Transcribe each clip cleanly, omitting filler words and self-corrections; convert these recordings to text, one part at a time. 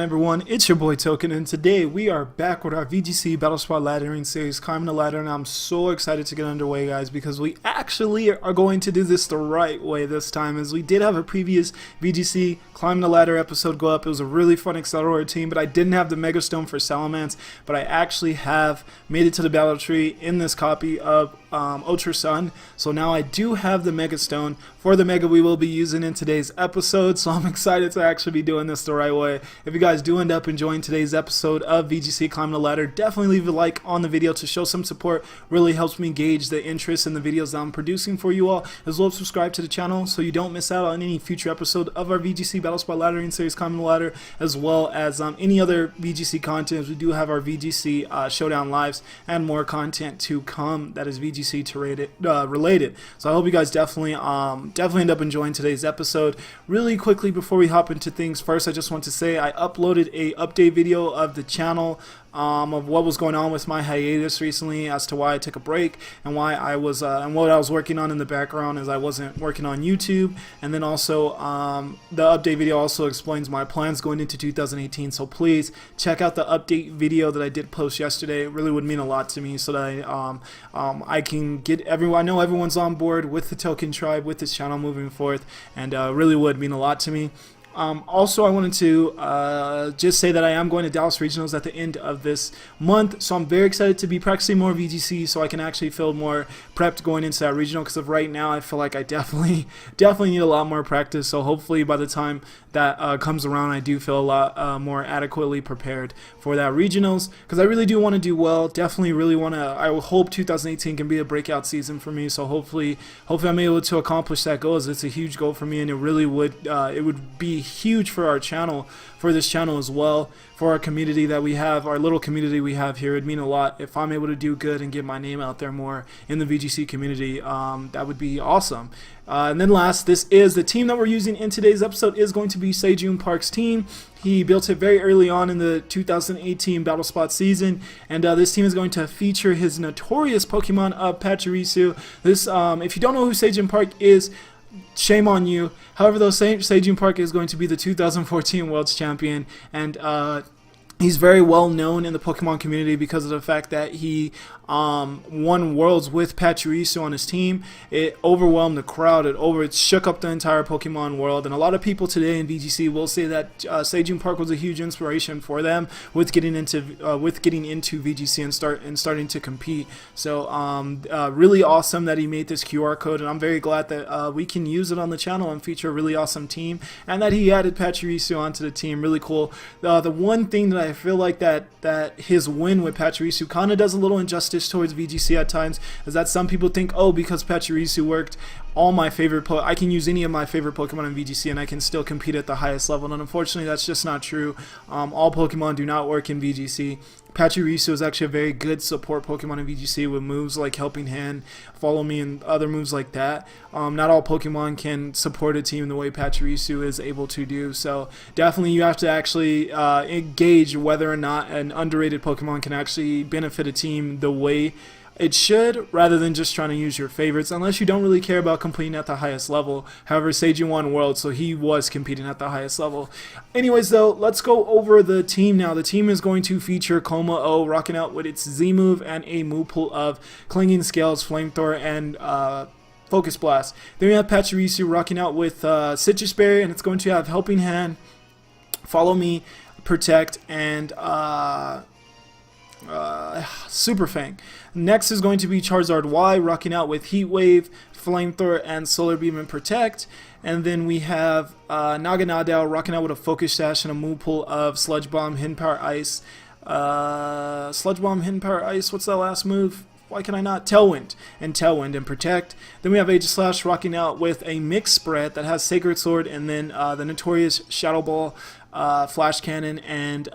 everyone, it's your boy Token, and today we are back with our VGC Battle Squad Laddering series, Climbing the Ladder, and I'm so excited to get underway, guys, because we actually are going to do this the right way this time, as we did have a previous VGC Climbing the Ladder episode go up. It was a really fun Accelerator team, but I didn't have the Mega Stone for Salamence, but I actually have made it to the Battle Tree in this copy of Ultra Sun, so now I do have the Mega Stone for the Mega we will be using in today's episode, so I'm excited to actually be doing this the right way. If you guys do end up enjoying today's episode of VGC Climbing the Ladder, definitely leave a like on the video to show some support. Really helps me gauge the interest in the videos that I'm producing for you all, as well as subscribe to the channel so you don't miss out on any future episode of our VGC Battle Squad Laddering series Climbing the Ladder, as well as any other VGC content. We do have our VGC Showdown Lives and more content to come that is VGC related. So I hope you guys definitely end up enjoying today's episode. Really quickly before we hop into things, first I just want to say I uploaded a update video of the channel of what was going on with my hiatus recently, as to why I took a break and why I was and what I was working on in the background, as I wasn't working on YouTube. And then also the update video also explains my plans going into 2018, so please check out the update video that I did post yesterday. It really would mean a lot to me, so that I can get everyone, I know everyone's on board with the Token Tribe, with this channel moving forth, and really would mean a lot to me. Also, I wanted to just say that I am going to Dallas Regionals at the end of this month, so I'm very excited to be practicing more VGC so I can actually feel more prepped going into that regional, because of right now I feel like I definitely need a lot more practice. So hopefully by the time that comes around, I do feel a lot more adequately prepared for that regionals, because I really do want to do well. Definitely really want to, I hope 2018 can be a breakout season for me, so hopefully I'm able to accomplish that goal, as it's a huge goal for me, and it really would be huge for our channel, for this channel as well, for our community that we have, our little community we have here. It'd mean a lot if I'm able to do good and get my name out there more in the VGC community. That would be awesome. And then last, this is the team that we're using in today's episode is going to be Sejun Park's team. He built it very early on in the 2018 Battle Spot season, and this team is going to feature his notorious Pokemon of Pachirisu. This, if you don't know who Sejun Park is, shame on you. However, though, Sejun Park is going to be the 2014 World's Champion, and he's very well known in the Pokemon community because of the fact that he won Worlds with Pachirisu on his team. It overwhelmed the crowd. It shook up the entire Pokemon world, and a lot of people today in VGC will say that Sejun Park was a huge inspiration for them with getting into VGC and starting to compete. So really awesome that he made this QR code, and I'm very glad that we can use it on the channel and feature a really awesome team, and that he added Pachirisu onto the team. Really cool. The one thing that I feel like that his win with Pachirisu kind of does a little injustice towards VGC at times, is that some people think, oh, because Pachirisu worked all my favorite I can use any of my favorite Pokemon in VGC and I can still compete at the highest level, and unfortunately that's just not true. All Pokemon do not work in VGC. Pachirisu is actually a very good support Pokemon in VGC with moves like Helping Hand, Follow Me, and other moves like that. Not all Pokemon can support a team the way Pachirisu is able to do, so definitely you have to actually gauge whether or not an underrated Pokemon can actually benefit a team the way it should, rather than just trying to use your favorites, unless you don't really care about competing at the highest level. However, Sejun won Worlds, so he was competing at the highest level. Anyways, though, let's go over the team now. The team is going to feature Como-O rocking out with its Z move and a move pool of Clinging Scales, Flamethrower, and Focus Blast. Then we have Pachirisu rocking out with Citrus Berry, and it's going to have Helping Hand, Follow Me, Protect, and Super Fang. Next is going to be Charizard Y rocking out with Heat Wave, Flamethrower, and Solar Beam and Protect. And then we have Naganadao rocking out with a Focus Sash and a move pool of Sludge Bomb, Hidden Power Ice. Sludge Bomb, Hidden Power Ice, what's that last move? Why can I not? Tailwind and Protect. Then we have Aegislash rocking out with a mixed spread that has Sacred Sword, and then the notorious Shadow Ball, Flash Cannon, and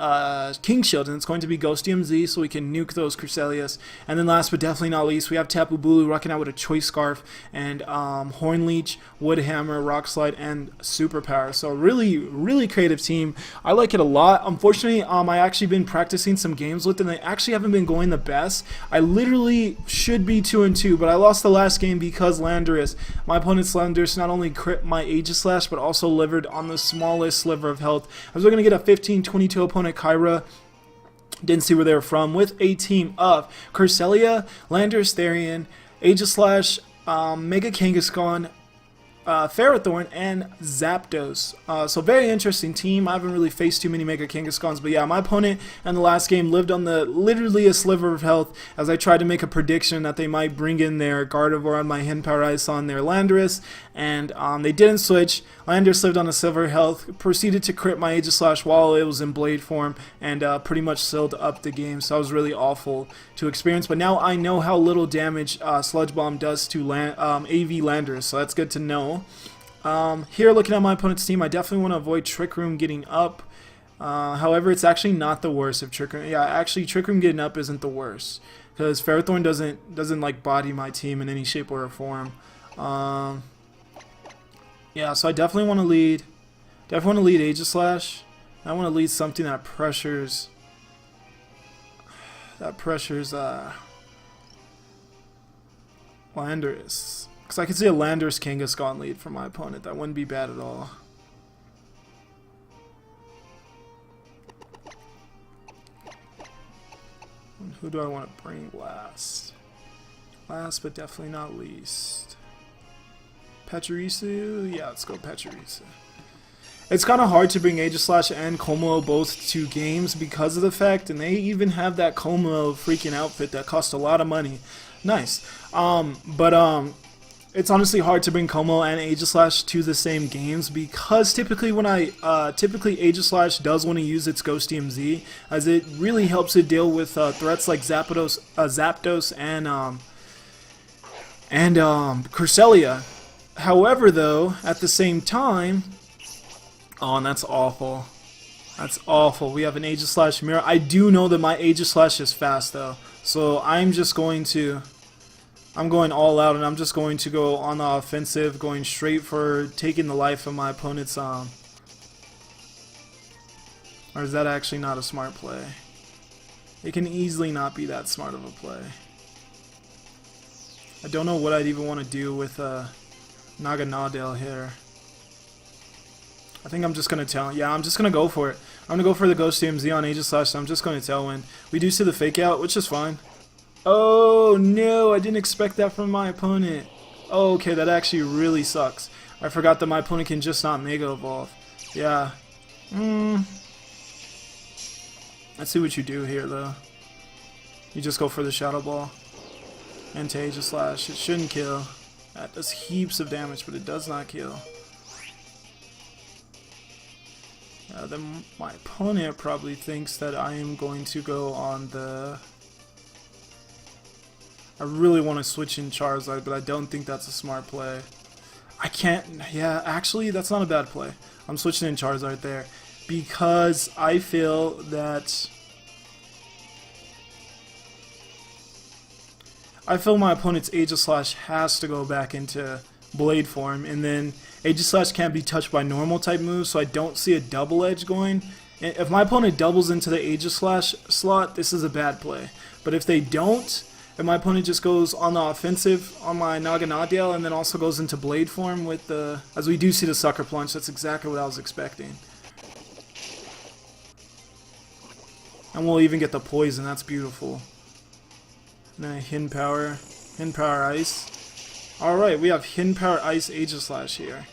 King Shield, and it's going to be Ghostium Z, so we can nuke those Cresselia. And then last but definitely not least, we have Tapu Bulu rocking out with a Choice Scarf and Horn Leech, Wood Hammer, Rock Slide, and Superpower. So really creative team. I like it a lot. Unfortunately, I actually been practicing some games with them. They actually haven't been going the best. I literally should be 2-2, but I lost the last game because Landorus, my opponent's Landorus, not only crit my Aegislash, but also livered on the smallest sliver of health as we're going to get a 15-22 opponent Kyra. Didn't see where they were from, with a team of Curselia, Landorus Therian, Aegislash, Mega Kangaskhan, Ferrothorn, and Zapdos. So very interesting team. I haven't really faced too many Mega Kangaskhan's, but yeah, my opponent in the last game lived on literally a sliver of health as I tried to make a prediction that they might bring in their Gardevoir on my Hinpower Ice on their Landorus, and they didn't switch. Landorus lived on a sliver of health, proceeded to crit my Aegislash while it was in Blade form, and pretty much sealed up the game, so that was really awful to experience. But now I know how little damage Sludge Bomb does to AV Landorus, so that's good to know. Here, looking at my opponent's team, I definitely want to avoid Trick Room getting up. However, it's actually not the worst if Trick Room. Yeah, actually, Trick Room getting up isn't the worst because Ferrothorn doesn't like body my team in any shape or form. Yeah, so I definitely want to lead. Definitely want to lead Aegislash. I want to lead something that pressures. Landorus. Because I could see a Landorus Kangaskhan lead from my opponent. That wouldn't be bad at all. And who do I want to bring last? Last but definitely not least. Pachirisu? Yeah, let's go Pachirisu. It's kind of hard to bring Aegislash and Como both to games because of the fact, and they even have that Como freaking outfit that costs a lot of money. Nice. It's honestly hard to bring Como and Aegislash to the same games because typically typically Aegislash does want to use its Ghost DMZ as it really helps it deal with threats like Zapdos and Curselia. However, though, at the same time, oh, and that's awful. That's awful. We have an Aegislash mirror. I do know that my Aegislash is fast though, so I'm going all out, and I'm just going to go on the offensive, going straight for taking the life of my opponent's or is that actually not a smart play? It can easily not be that smart of a play. I don't know what I'd even want to do with Naganadel here. I think I'm just going to Tailwind. Yeah, I'm just going to go for it. I'm going to go for the Ghost DMZ on Aegislash, so I'm just going to Tailwind. We do see the fake out, which is fine. Oh no, I didn't expect that from my opponent. Oh, okay, that actually really sucks. I forgot that my opponent can just not Mega Evolve. Yeah. Let's see what you do here though. You just go for the Shadow Ball. And to Aegislash. It shouldn't kill. That does heaps of damage, but it does not kill. Then my opponent probably thinks that I am going to go on the... I really want to switch in Charizard, but I don't think that's a smart play. I can't... Yeah, actually, that's not a bad play. I'm switching in Charizard there because I feel that... I feel my opponent's Aegislash has to go back into Blade form, and then Aegislash can't be touched by normal type moves, so I don't see a double edge going. If my opponent doubles into the Aegislash slot, this is a bad play. But if they don't, if my opponent just goes on the offensive on my Naganadel and then also goes into Blade form with the... As we do see the Sucker Punch, that's exactly what I was expecting. And we'll even get the Poison, that's beautiful. And then Hinpower Ice. Alright, we have Hinpower Ice Aegislash here.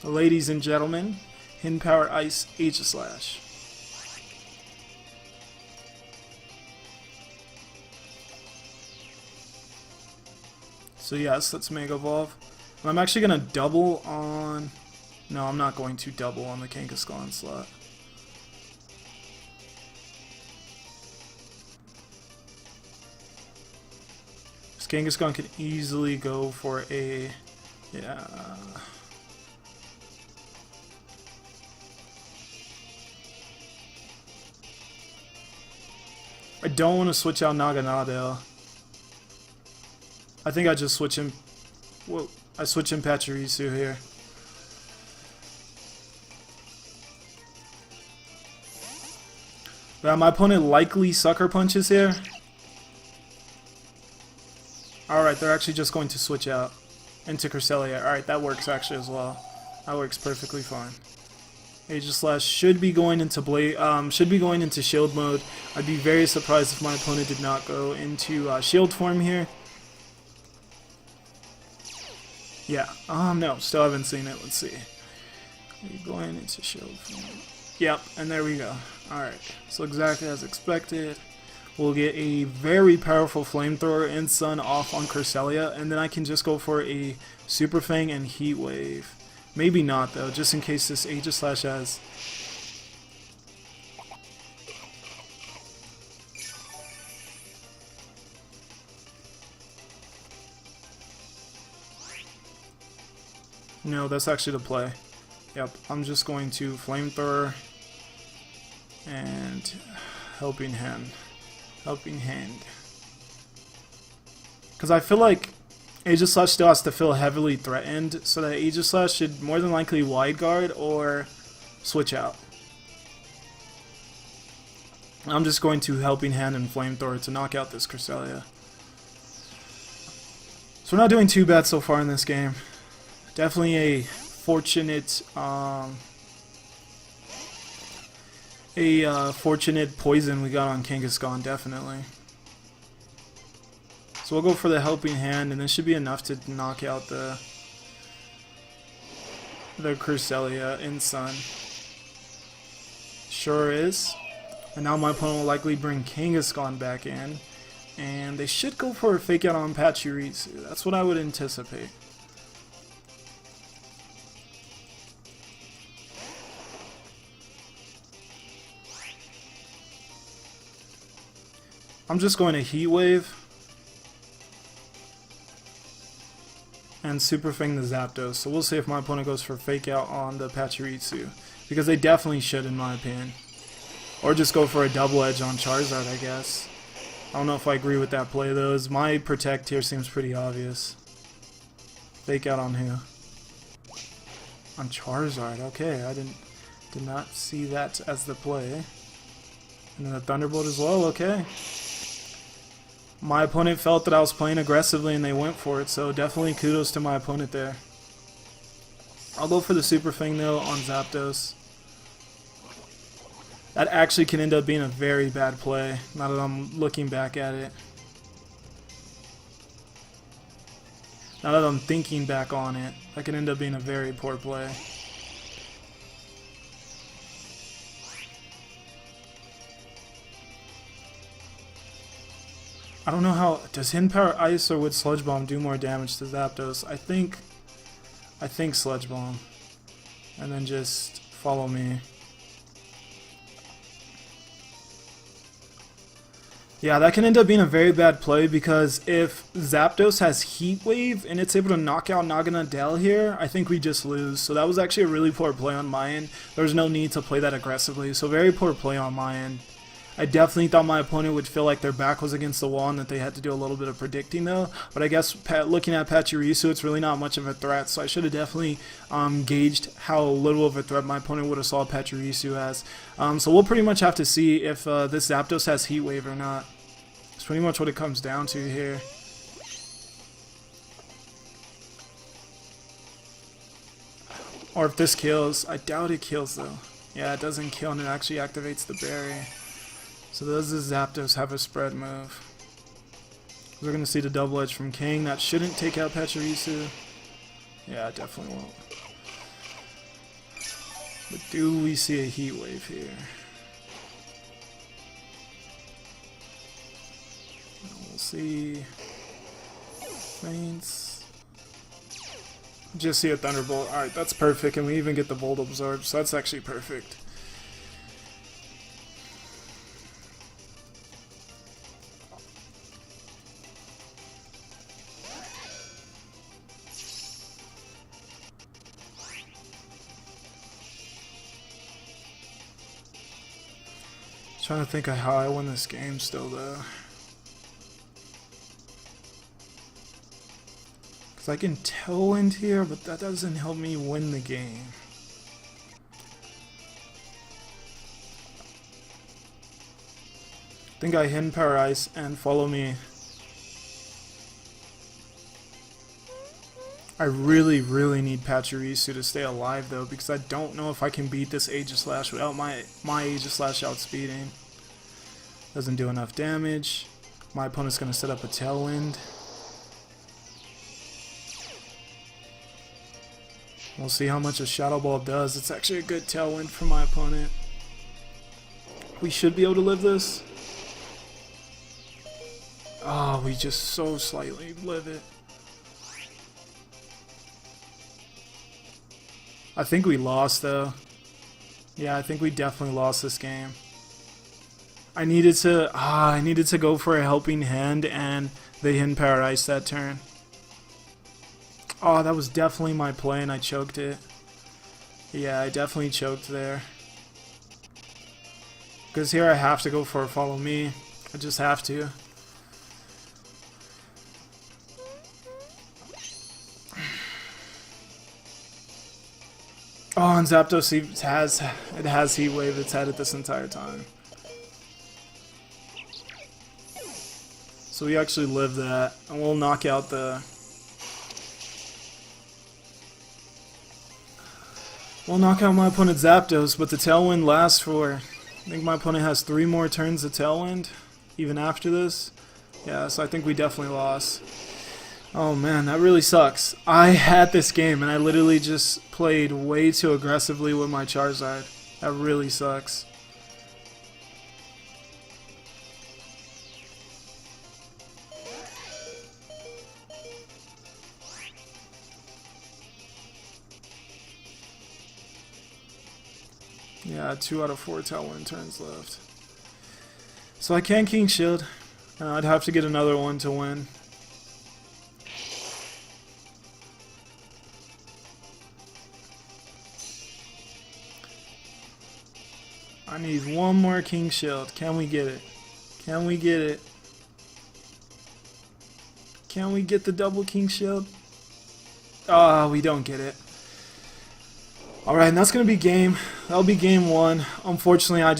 Ladies and gentlemen, Hinpower Ice Aegislash. So yes, let's Mega Evolve. I'm actually going to double on... No, I'm not going to double on the Kangaskhan slot. This Kangaskhan could easily go for a... Yeah... I don't want to switch out Naganadel. I think I just switch him. Whoa, I switch him Pachirisu here. But my opponent likely Sucker Punches here. Alright, they're actually just going to switch out into Curselia. Alright, that works actually as well. That works perfectly fine. Aegislash should be going into shield mode. I'd be very surprised if my opponent did not go into shield form here. Yeah. No, still haven't seen it. Let's see. Are you going into shield form? Yep, and there we go. Alright, so exactly as expected. We'll get a very powerful flamethrower and Sun off on Cresselia, and then I can just go for a Super Fang and Heat Wave. Maybe not though, just in case this Aegislash has. No, that's actually the play. Yep, I'm just going to Flamethrower and Helping Hand. Because I feel like Aegislash still has to feel heavily threatened, so that Aegislash should more than likely wide guard or switch out. I'm just going to Helping Hand and Flamethrower to knock out this Cresselia. So we're not doing too bad so far in this game. Definitely a fortunate fortunate poison we got on Kangaskhan, definitely. So we'll go for the Helping Hand, and this should be enough to knock out the Cresselia in Sun. Sure is. And now my opponent will likely bring Kangaskhan back in, and they should go for a fake out on Pachirisu. That's what I would anticipate. I'm just going to Heat Wave and Super Fang the Zapdos. So we'll see if my opponent goes for Fake Out on the Pachirisu, because they definitely should in my opinion. Or just go for a Double Edge on Charizard, I guess. I don't know if I agree with that play though, as my Protect here seems pretty obvious. Fake Out on who? On Charizard, okay, I did not see that as the play. And then the Thunderbolt as well, okay. My opponent felt that I was playing aggressively and they went for it, so definitely kudos to my opponent there. I'll go for the Super Fang though on Zapdos. That actually can end up being a very bad play, now that I'm looking back at it. Now that I'm thinking back on it, that can end up being a very poor play. I don't know how, does Hidden Power Ice or would Sludge Bomb do more damage to Zapdos? I think Sludge Bomb. And then just follow me. Yeah, that can end up being a very bad play, because if Zapdos has Heat Wave and it's able to knock out Naganadel here, I think we just lose. So that was actually a really poor play on my end. There was no need to play that aggressively, so very poor play on my end. I definitely thought my opponent would feel like their back was against the wall and that they had to do a little bit of predicting though. But I guess looking at Pachirisu, it's really not much of a threat, so I should have definitely gauged how little of a threat my opponent would have saw Pachirisu as. So we'll pretty much have to see if this Zapdos has Heat Wave or not. It's pretty much what it comes down to here. Or if this kills. I doubt it kills though. Yeah, it doesn't kill and it actually activates the berry. So does this Zapdos have a spread move? We're going to see the Double Edge from King. That shouldn't take out Pachirisu. Yeah, it definitely won't. But do we see a Heat Wave here? We'll see. Faints. Just see a Thunderbolt. Alright, that's perfect. And we even get the Volt Absorb. So that's actually perfect. Trying to think of how I win this game still though. Because I can Tailwind here, but that doesn't help me win the game. I think I Hidden Power Ice and follow me. I really, really need Pachirisu to stay alive though, because I don't know if I can beat this Aegislash without my Aegislash outspeeding. Doesn't do enough damage. My opponent's going to set up a Tailwind. We'll see how much a Shadow Ball does. It's actually a good Tailwind for my opponent. We should be able to live this. Oh, we just so slightly live it. I think we lost though. Yeah, I think we definitely lost this game. I needed to go for a helping hand, and they hidden power ice that turn. Oh, that was definitely my play, and I choked it. Yeah, I definitely choked there. Because here I have to go for a follow me. I just have to. Oh, and Zapdos has Heat Wave. It's had it this entire time. So we actually live that, and we'll knock out the... We'll knock out my opponent's Zapdos, but the Tailwind lasts for... I think my opponent has 3 more turns of Tailwind, even after this. Yeah, so I think we definitely lost. Oh man, that really sucks. I had this game, and I literally just played way too aggressively with my Charizard. That really sucks. Yeah, 2 out of 4 Tailwind turns left. So I can King Shield. I'd have to get another one to win. I need one more King Shield. Can we get it? Can we get it? Can we get the double King Shield? Ah, we don't get it. Alright, and that's going to be game. That'll be game 1. Unfortunately, that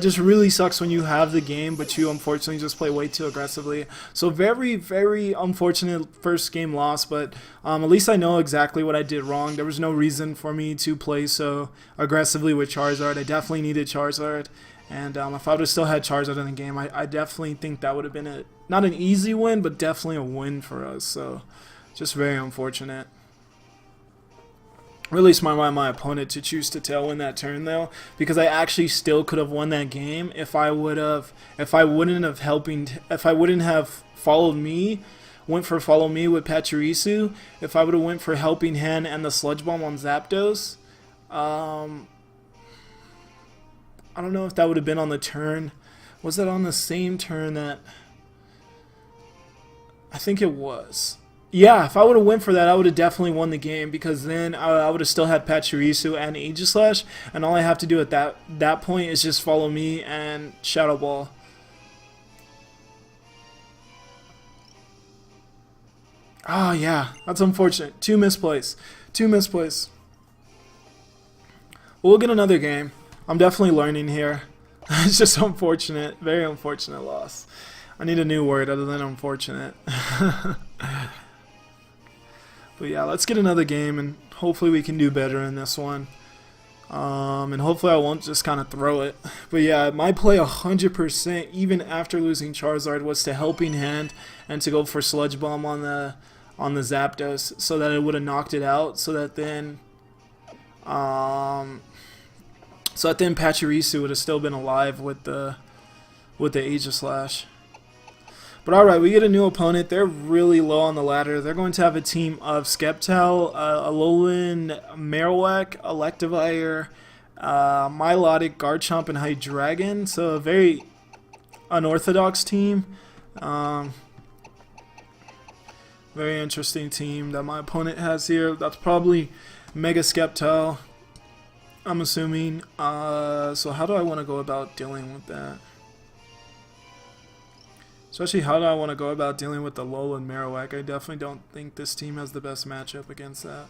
just really sucks when you have the game, but you unfortunately just play way too aggressively. So very, very unfortunate first game loss, but at least I know exactly what I did wrong. There was no reason for me to play so aggressively with Charizard. I definitely needed Charizard, and if I would have still had Charizard in the game, I definitely think that would have been not an easy win, but definitely a win for us. So just very unfortunate. Really smart by my opponent to choose to Tailwind that turn though, because I actually still could have won that game if I wouldn't have followed me, went for follow me with Pachirisu. If I would have went for helping hand and the Sludge Bomb on Zapdos, I don't know if that would have been on the turn. Was that on the same turn that? I think it was. Yeah, if I would have went for that, I would have definitely won the game, because then I would have still had Pachirisu and Aegislash, and all I have to do at that point is just follow me and Shadow Ball. Oh yeah, that's unfortunate. 2 misplays. 2 misplays. We'll get another game. I'm definitely learning here. It's just unfortunate. Very unfortunate loss. I need a new word other than unfortunate. But yeah, let's get another game, and hopefully we can do better in this one. And hopefully I won't just kind of throw it. But yeah, my play 100%, even after losing Charizard, was to helping hand and to go for Sludge Bomb on the Zapdos, so that it would have knocked it out. So that then Pachirisu would have still been alive with the Aegislash. But alright, we get a new opponent. They're really low on the ladder. They're going to have a team of Sceptile, Alolan Marowak, Electivire, Milotic, Garchomp, and Hydreigon. So a very unorthodox team. Very interesting team that my opponent has here. That's probably Mega Sceptile, I'm assuming. So how do I want to go about dealing with that? Especially, how do I want to go about dealing with the Alolan Marowak? I definitely don't think this team has the best matchup against that.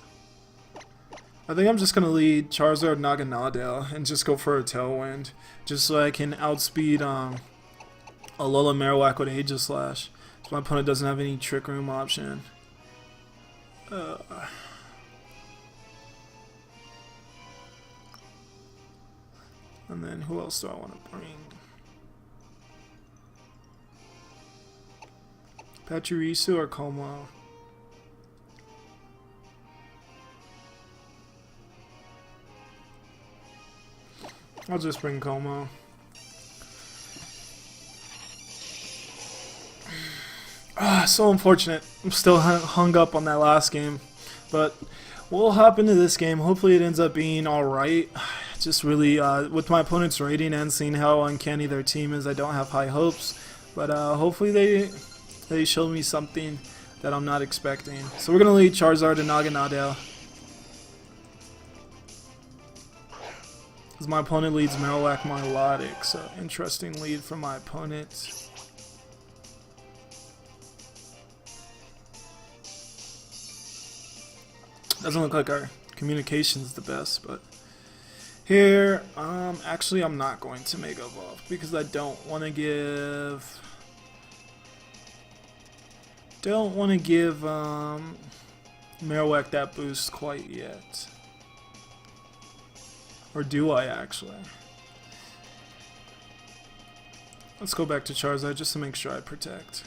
I think I'm just going to lead Charizard Naganadel and just go for a Tailwind, just so I can outspeed Alolan Marowak with Aegislash. So my opponent doesn't have any Trick Room option. And then who else do I want to bring? Pachirisu or Como? I'll just bring Como. So unfortunate. I'm still hung up on that last game. But we'll hop into this game. Hopefully it ends up being alright. Just really, with my opponent's rating and seeing how uncanny their team is, I don't have high hopes. But hopefully they show me something that I'm not expecting. So we're going to lead Charizard and Naganadel. As my opponent leads Marowak Milotic. So interesting lead from my opponent. Doesn't look like our communication's the best, but here, actually I'm not going to Mega Evolve because I don't want to give Marowak that boost quite yet. Or do I actually? Let's go back to Charizard just to make sure I protect.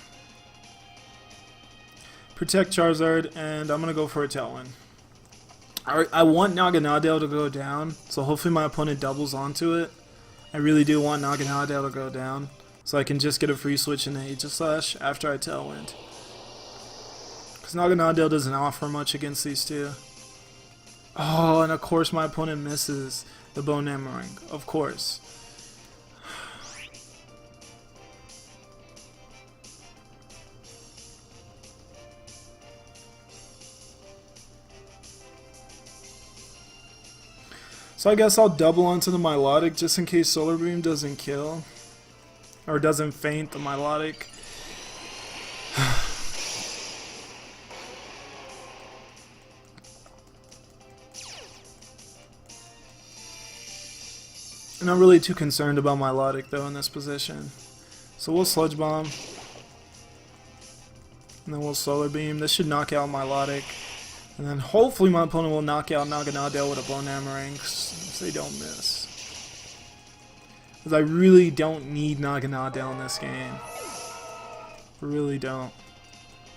Protect Charizard, and I'm gonna go for a Tailwind. I want Naganadel to go down, so hopefully my opponent doubles onto it. I really do want Naganadel to go down, so I can just get a free switch in the Aegislash after I Tailwind. Because Naganadel doesn't offer much against these two. Oh, and of course my opponent misses the Bone Hammering. Of course. So I guess I'll double onto the Milotic just in case Solar Beam doesn't kill. Or doesn't faint the Milotic. I'm not really too concerned about Milotic though in this position. So we'll Sludge Bomb. And then we'll Solar Beam. This should knock out Milotic. And then hopefully my opponent will knock out Naganadel with a Bone Hammering if they don't miss. Because I really don't need Naganadel in this game. I really don't.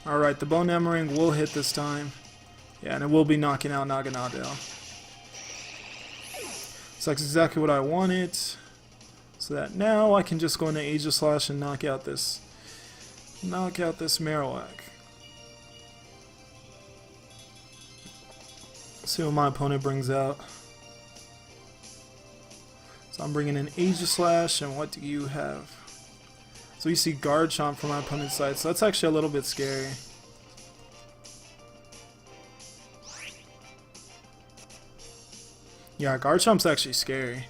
Alright, the Bone Hammering will hit this time. Yeah, and it will be knocking out Naganadel. So that's exactly what I wanted. So that now I can just go into Aegislash and knock out this Marowak. See what my opponent brings out. So I'm bringing in Aegislash, and what do you have? So you see Guard Chomp from my opponent's side, so that's actually a little bit scary. Yeah, Guard Chomp's actually scary.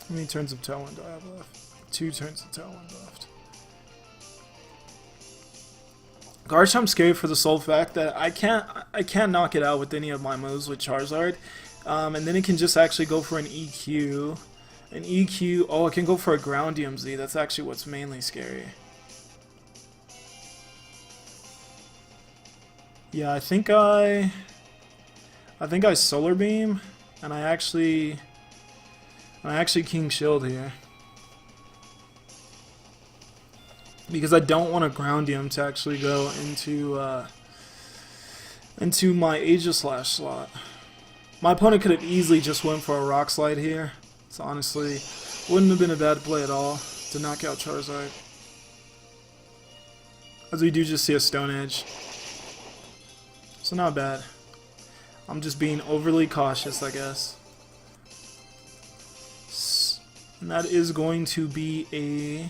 How many turns of Tailwind do I have left? 2 turns of Tailwind left. Guard Chomp's scary for the sole fact that I can't knock it out with any of my moves with Charizard. And then it can just actually go for an EQ. An EQ, oh, it can go for a Ground DMZ. That's actually what's mainly scary. Yeah, I think I Solar Beam, and I actually King Shield here. Because I don't want a Groundium to actually go into my Aegislash slot. My opponent could have easily just went for a Rock Slide here. So honestly, wouldn't have been a bad play at all to knock out Charizard. As we do just see a Stone Edge. So not bad. I'm just being overly cautious, I guess. And that is going to be a...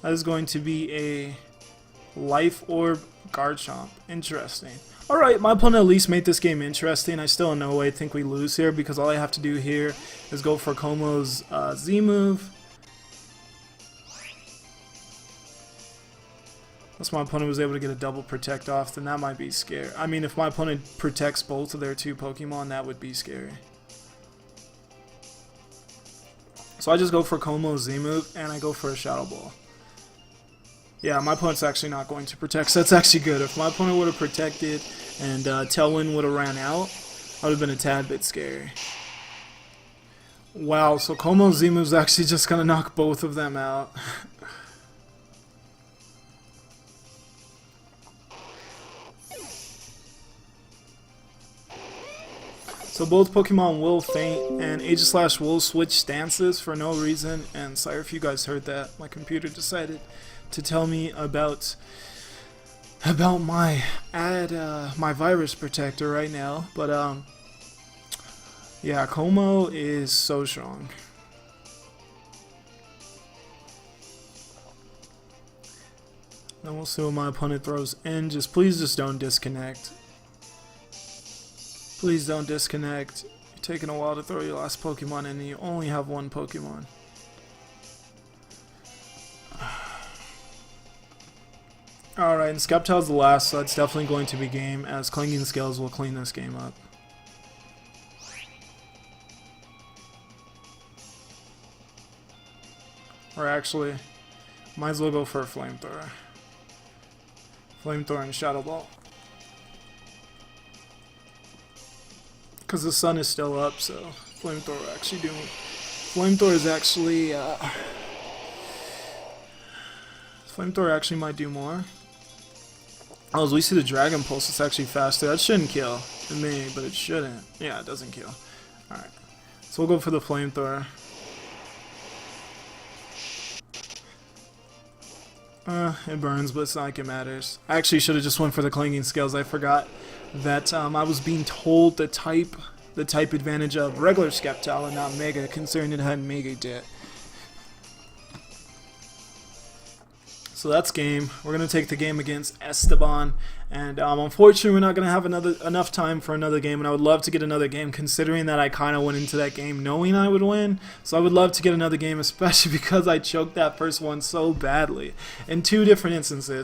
That is going to be a Life Orb Garchomp. Interesting. Alright, my opponent at least made this game interesting. I still in no way think we lose here because all I have to do here is go for Como's Z move. Unless my opponent was able to get a double protect off, then that might be scary. I mean, if my opponent protects both of their 2 Pokemon, that would be scary. So I just go for Como Z move, and I go for a Shadow Ball. Yeah, my opponent's actually not going to protect, so that's actually good. If my opponent would have protected and Tailwind would have ran out, I would have been a tad bit scary. Wow, so Como Z move's actually just going to knock both of them out. So both Pokemon will faint, and Aegislash will switch stances for no reason, and sorry if you guys heard that. My computer decided to tell me about my my virus protector right now, but yeah, Como is so strong. Then we'll see what my opponent throws in. Please just don't disconnect. Please don't disconnect. You're taking a while to throw your last Pokemon in, and you only have one Pokemon. Alright, and Sceptile's the last, so that's definitely going to be game, as Clinging Scales will clean this game up. Or actually, might as well go for a Flamethrower. Flamethrower and Shadow Ball. Because the sun is still up, so Flamethrower actually doing. Flamethrower is actually. Flamethrower actually might do more. Oh, as we see the Dragon Pulse, it's actually faster. That shouldn't kill. It may, but it shouldn't. Yeah, it doesn't kill. Alright. So we'll go for the Flamethrower. It burns, but it's not like it matters. I actually should have just went for the Clinging Scales. I forgot that I was being told the type advantage of regular Sceptile and not Mega, considering it had Mega Jet. So that's game. We're going to take the game against Esteban, and unfortunately we're not going to have enough time for another game, and I would love to get another game considering that I kind of went into that game knowing I would win. So I would love to get another game, especially because I choked that first one so badly in 2 different instances.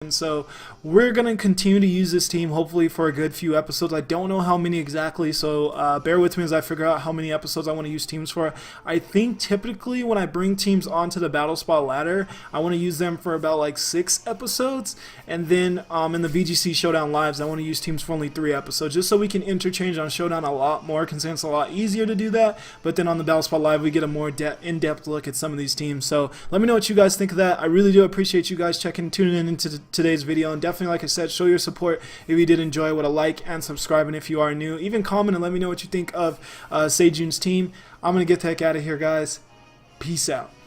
And so we're going to continue to use this team hopefully for a good few episodes. I don't know how many exactly, so bear with me as I figure out how many episodes I want to use teams for. I think typically when I bring teams onto the Battle Spot ladder, I want to use them for about like 6 episodes. And then in the VGC Showdown Lives, I want to use teams for only 3 episodes, just so we can interchange on Showdown a lot more, considering it's a lot easier to do that. But then on the Battle Spot Live, we get a more in-depth look at some of these teams. So let me know what you guys think of that. I really do appreciate you guys tuning in into today's video, and definitely, like I said, show your support if you did enjoy, with a like and subscribe, and if you are new, even comment and let me know what you think of Sejun's team. I'm gonna get the heck out of here, guys. Peace out.